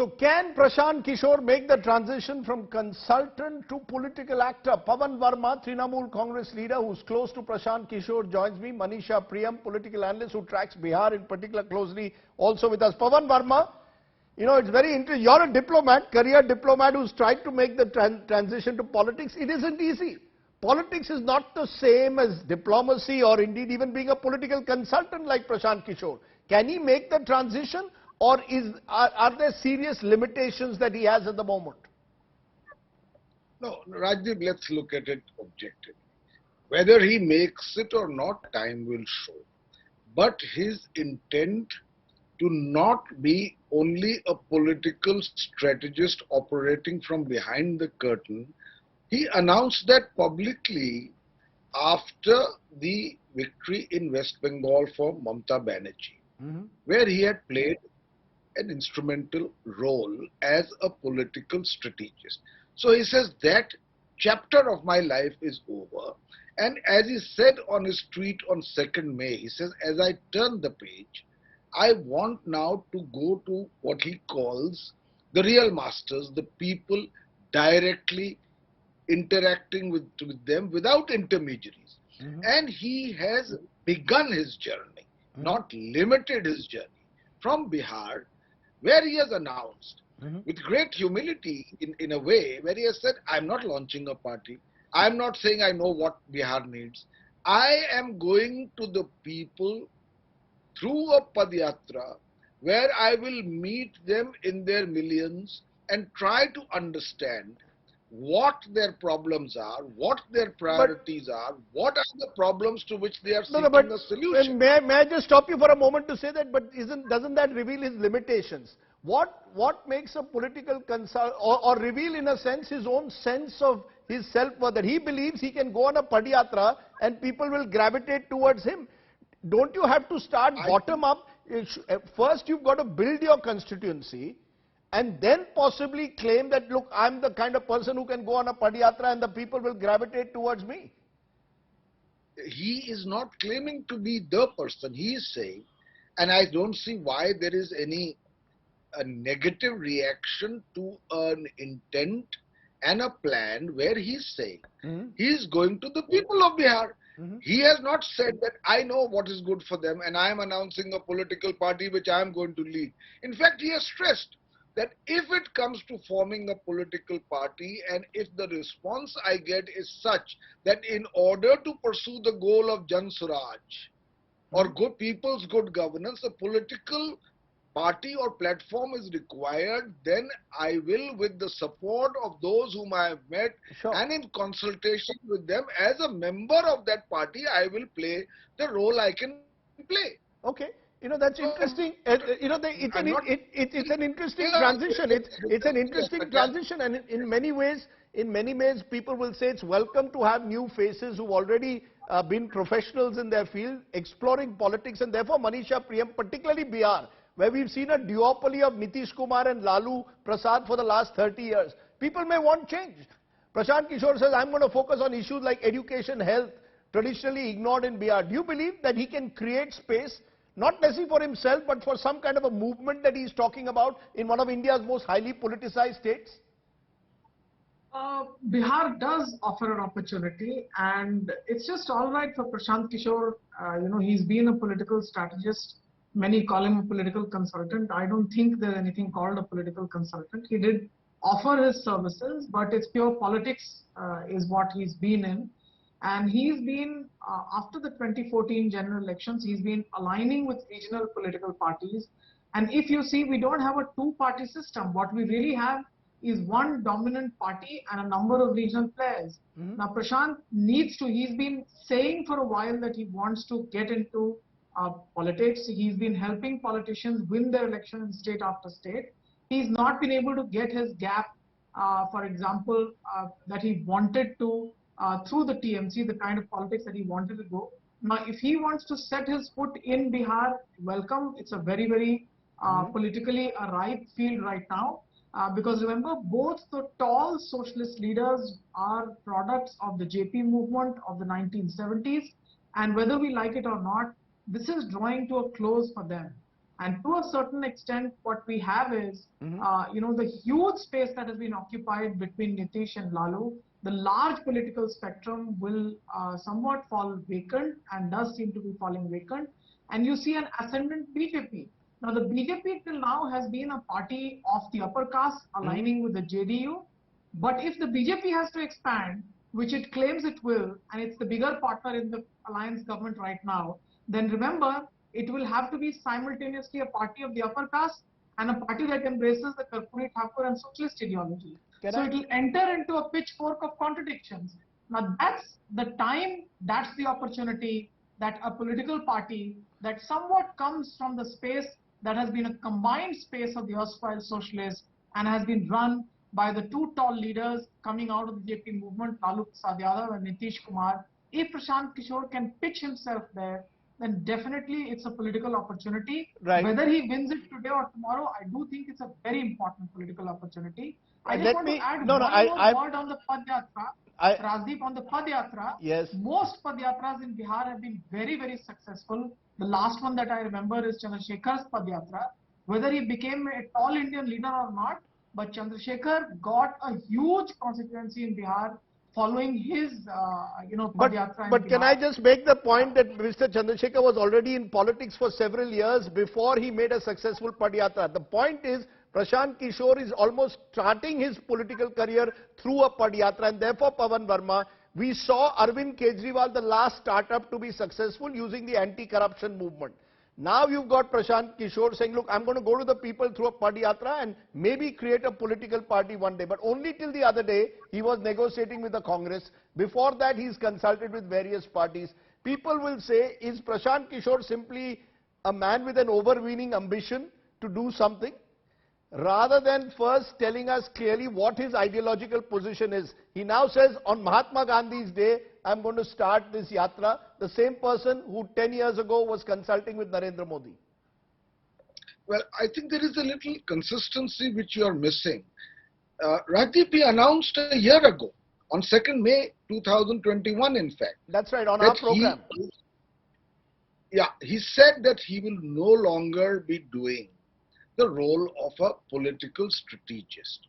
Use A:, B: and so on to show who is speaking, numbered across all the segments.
A: So can Prashant Kishor make the transition from consultant to political actor? Pawan Varma, Trinamool Congress leader who's close to Prashant Kishor, joins me. Manisha Priyam, political analyst who tracks Bihar in particular closely, also with us. Pawan Varma, you know, it's very interesting. You're a diplomat, career diplomat who's tried to make the transition to politics. It isn't easy. Politics is not the same as diplomacy or indeed even being a political consultant like Prashant Kishor. Can he make the transition? Or are there serious limitations that he has at the moment?
B: No, Rajdeep, let's look at it objectively. Whether he makes it or not, time will show. But his intent to not be only a political strategist operating from behind the curtain, he announced that publicly after the victory in West Bengal for Mamata Banerjee, where he had played an instrumental role as a political strategist. So he says that chapter of my life is over. And as he said on his tweet on 2nd May, he says, as I turn the page, I want now to go to what he calls the real masters, the people directly interacting with them without intermediaries. And he has begun his journey, not limited his journey, from Bihar, where he has announced with great humility in a way, where he has said, I'm not launching a party. I'm not saying I know what Bihar needs. I am going to the people through a Padyatra where I will meet them in their millions and try to understand what their problems are, what their priorities are, what are the problems to which they are seeking a solution.
A: May I just stop you for a moment to say that, but doesn't that reveal his limitations? What makes a political consult, or reveal in a sense his own sense of his self-worth, that he believes he can go on a Padyatra and people will gravitate towards him? Don't you have to start bottom up? First you've got to build your constituency, and then possibly claim that, look, I'm the kind of person who can go on a Padyatra and the people will gravitate towards me.
B: He is not claiming to be the person. He is saying, and I don't see why there is any negative reaction to an intent and a plan where he's saying he is going to the people of Bihar. He has not said that I know what is good for them and I am announcing a political party which I am going to lead. In fact, he has stressed that if it comes to forming a political party and if the response I get is such that in order to pursue the goal of Jan Swaraj or good people's good governance, a political party or platform is required, then I will, with the support of those whom I have met and in consultation with them as a member of that party, I will play the role I can play.
A: Okay. You know, that's interesting. You know, it's an interesting transition. It's an interesting transition, and in many ways, people will say it's welcome to have new faces who've already been professionals in their field, exploring politics, and therefore Manisha Priyam, particularly Bihar, where we've seen a duopoly of Nitish Kumar and Lalu Prasad for the last 30 years. People may want change. Prashant Kishor says, I'm going to focus on issues like education, health, traditionally ignored in Bihar. Do you believe that he can create space, not necessarily for himself, but for some kind of a movement that he's talking about in one of India's most highly politicized states?
C: Bihar does offer an opportunity, and it's just all right for Prashant Kishor. You know, he's been a political strategist. Many call him a political consultant. I don't think there's anything called a political consultant. He did offer his services, but it's pure politics is what he's been in. And he's been, after the 2014 general elections, he's been aligning with regional political parties. And if you see, we don't have a two-party system. What we really have is one dominant party and a number of regional players. Now, Prashant needs to, he's been saying for a while that he wants to get into politics. He's been helping politicians win their election in state after state. He's not been able to get his gap, for example, that he wanted to through the TMC, the kind of politics that he wanted to go. Now, if he wants to set his foot in Bihar, welcome. It's a very, very politically a ripe field right now. Because remember, both the tall socialist leaders are products of the JP movement of the 1970s. And whether we like it or not, this is drawing to a close for them. And to a certain extent, what we have is, the huge space that has been occupied between Nitish and Lalu, the large political spectrum will somewhat fall vacant and does seem to be falling vacant. And you see an ascendant BJP. Now, the BJP till now has been a party of the upper caste aligning with the JDU. But if the BJP has to expand, which it claims it will, and it's the bigger partner in the alliance government right now, then remember, it will have to be simultaneously a party of the upper caste and a party that embraces the Karpuri Thakur and socialist ideology. So it will enter into a pitchfork of contradictions. Now that's the time, that's the opportunity that a political party that somewhat comes from the space that has been a combined space of the erstwhile socialists and has been run by the two tall leaders coming out of the JP movement, Lalu Prasad Yadav and Nitish Kumar. If Prashant Kishor can pitch himself there, then definitely it's a political opportunity.
A: Right.
C: Whether he wins it today or tomorrow, I do think it's a very important political opportunity. I just want to add one more word on the Padyatra. Rajdeep, on the Padyatra,
A: yes.
C: Most Padyatras in Bihar have been very, very successful. The last one that I remember is Chandrasekhar's Padyatra. Whether he became a tall Indian leader or not, but Chandrasekhar got a huge constituency in Bihar following his, Padyatra.
A: But can I just make the point that Mr. Chandrasekhar was already in politics for several years before he made a successful Padyatra. The point is, Prashant Kishor is almost starting his political career through a Padyatra, and therefore, Pawan Varma, we saw Arvind Kejriwal, the last startup to be successful using the anti-corruption movement. Now you've got Prashant Kishor saying, look, I'm going to go to the people through a Padyatra and maybe create a political party one day. But only till the other day, he was negotiating with the Congress. Before that, he's consulted with various parties. People will say, is Prashant Kishor simply a man with an overweening ambition to do something? Rather than first telling us clearly what his ideological position is. He now says, on Mahatma Gandhi's day, I'm going to start this yatra. The same person who 10 years ago was consulting with Narendra Modi.
B: Well, I think there is a little consistency which you are missing. Rajdeep announced a year ago, on 2nd May 2021, in fact.
A: That's right, on our program.
B: He said that he will no longer be doing the role of a political strategist.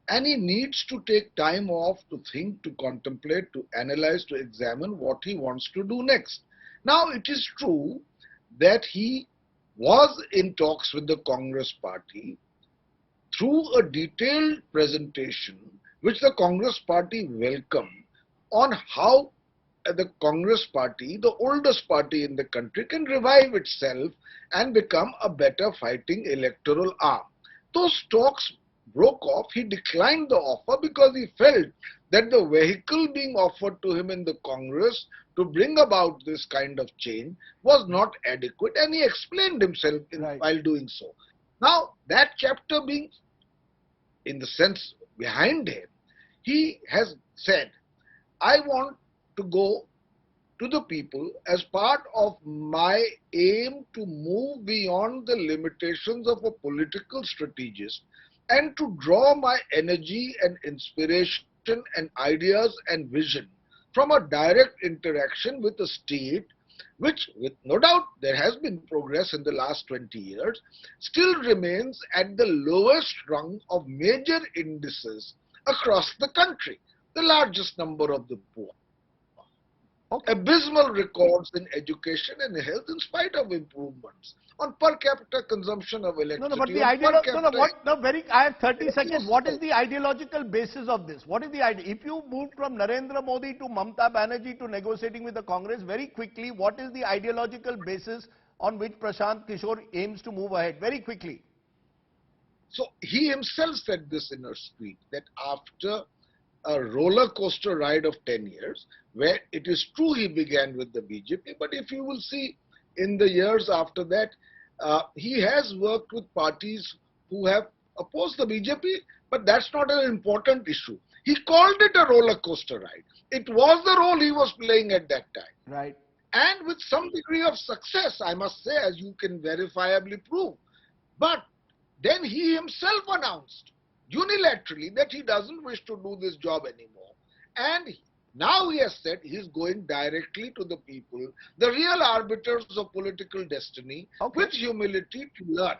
B: And he needs to take time off to think, to contemplate, to analyze, to examine what he wants to do next. Now, it is true that he was in talks with the Congress party through a detailed presentation which the Congress party welcomed on how the Congress party, the oldest party in the country, can revive itself and become a better fighting electoral arm. Those talks broke off. He declined the offer because he felt that the vehicle being offered to him in the Congress to bring about this kind of change was not adequate, and he explained himself while doing so. Now, that chapter being in the sense behind him, he has said, I want to go to the people as part of my aim to move beyond the limitations of a political strategist and to draw my energy and inspiration and ideas and vision from a direct interaction with the state, which, with no doubt, there has been progress in the last 20 years, still remains at the lowest rung of major indices across the country, the largest number of the poor. Abysmal records in education and health in spite of improvements on per capita consumption of electricity.
A: But the idea, I have 30 seconds. What is the ideological basis of this? What is the idea? If you moved from Narendra Modi to Mamata Banerjee to negotiating with the Congress, very quickly, what is the ideological basis on which Prashant Kishor aims to move ahead? Very quickly.
B: So he himself said this in a speech that after a roller coaster ride of 10 years, where it is true he began with the BJP, but if you will see in the years after that, he has worked with parties who have opposed the BJP, but that's not an important issue. He called it a roller coaster ride. It was the role he was playing at that time.
A: Right.
B: And with some degree of success, I must say, as you can verifiably prove. But then he himself announced unilaterally that he doesn't wish to do this job anymore. And Now he has said he is going directly to the people, the real arbiters of political destiny, with humility to learn,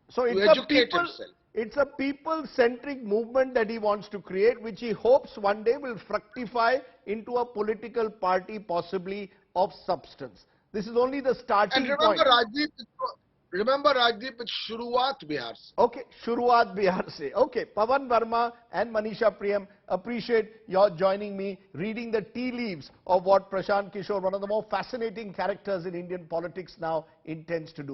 A: so
B: to educate himself.
A: It's a people-centric movement that he wants to create, which he hopes one day will fructify into a political party, possibly of substance. This is only the starting point.
B: Remember, Rajdeep, it's Shuruaat Bihar se.
A: Okay, Shuruaat Bihar se. Okay, Pawan Varma and Manisha Priyam, appreciate your joining me, reading the tea leaves of what Prashant Kishor, one of the more fascinating characters in Indian politics now, intends to do.